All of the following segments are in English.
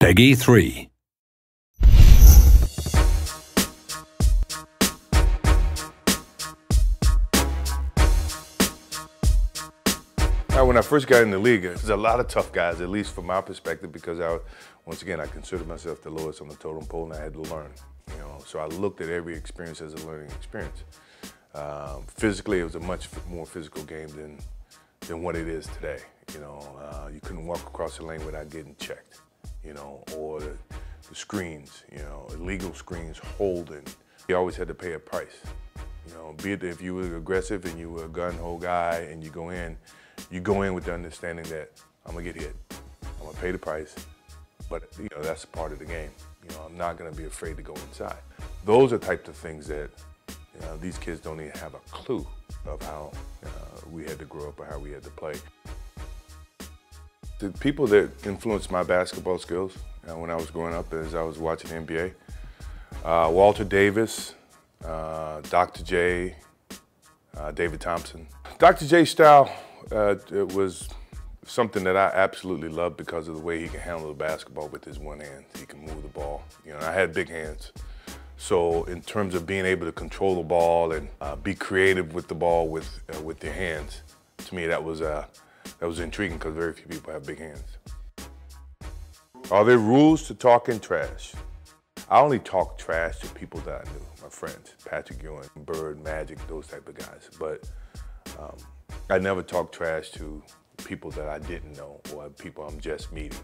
Peggy 3. When I first got in the league, there's a lot of tough guys, at least from my perspective, because once again, I considered myself the lowest on the totem pole, and I had to learn. So I looked at every experience as a learning experience. Physically, it was a much more physical game than what it is today. You couldn't walk across the lane without getting checked. Or the screens, illegal screens, holding. You always had to pay a price. Be it if you were aggressive and you were a gun-ho guy and you go in with the understanding that I'm gonna get hit. I'm gonna pay the price, but that's a part of the game. I'm not gonna be afraid to go inside. Those are types of things that these kids don't even have a clue of how we had to grow up or how we had to play. The people that influenced my basketball skills when I was growing up as I was watching NBA, Walter Davis, Dr. J, David Thompson. Dr. J's style, it was something that I absolutely loved because of the way he can handle the basketball with his one hand. He can move the ball. I had big hands. So in terms of being able to control the ball and be creative with the ball with your hands, to me that was intriguing because very few people have big hands. Are there rules to talking trash? I only talk trash to people that I knew, my friends, Patrick Ewing, Bird, Magic, those type of guys. But I never talk trash to people that I didn't know or people I'm just meeting.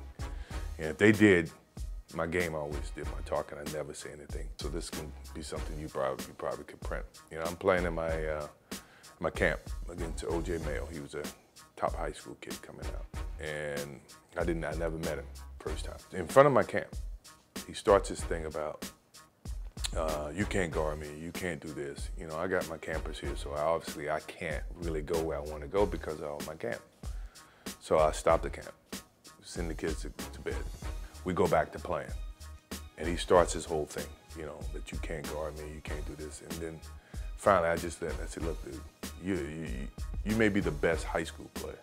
And if they did, my game always did my talking. I never say anything. So this can be something you probably could print. I'm playing in my camp against O.J. Mayo. He was a top high school kid coming out, and I never met him first time. In front of my camp, he starts this thing about, you can't guard me, you can't do this. I got my campers here, so obviously I can't really go where I want to go because of all my camp. So I stop the camp, send the kids to bed. We go back to playing. And he starts his whole thing, that you can't guard me, you can't do this. And then finally I just let him, I said, look, dude, you may be the best high school player,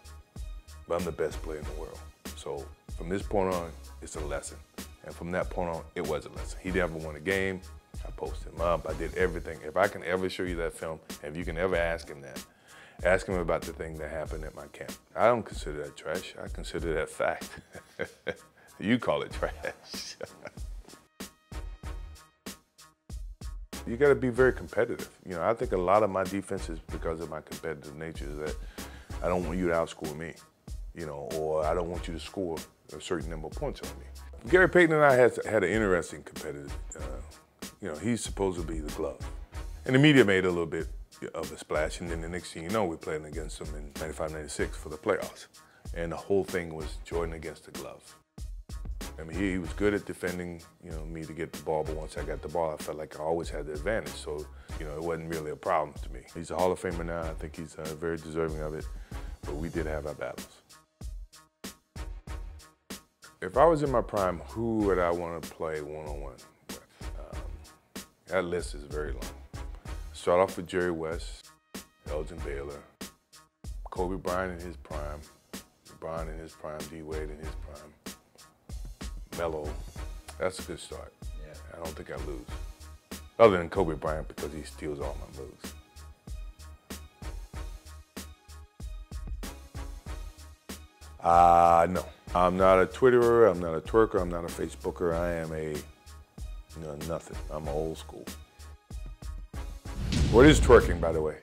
but I'm the best player in the world. So from this point on, it's a lesson. And from that point on, it was a lesson. He never won a game. I posted him up. I did everything. If I can ever show you that film, if you can ever ask him that, ask him about the thing that happened at my camp. I don't consider that trash. I consider that fact. You call it trash. You got to be very competitive. I think a lot of my defense is because of my competitive nature, is that I don't want you to outscore me, or I don't want you to score a certain number of points on me. Gary Payton and I had an interesting competitive, he's supposed to be the glove. And the media made a little bit of a splash, and then the next thing you know, we're playing against him in 95-96 for the playoffs. And the whole thing was Jordan against the glove. I mean, he was good at defending, me to get the ball, but once I got the ball, I felt like I always had the advantage, so, it wasn't really a problem to me. He's a Hall of Famer now. I think he's very deserving of it, but we did have our battles. If I was in my prime, who would I want to play one-on-one with? That list is very long. Start off with Jerry West, Elgin Baylor, Kobe Bryant in his prime, LeBron in his prime, D-Wade in his prime, Melo. That's a good start. Yeah. I don't think I lose. Other than Kobe Bryant, because he steals all my moves. No. I'm not a Twitterer, I'm not a twerker, I'm not a Facebooker. I am nothing. I'm old school. What is twerking, by the way?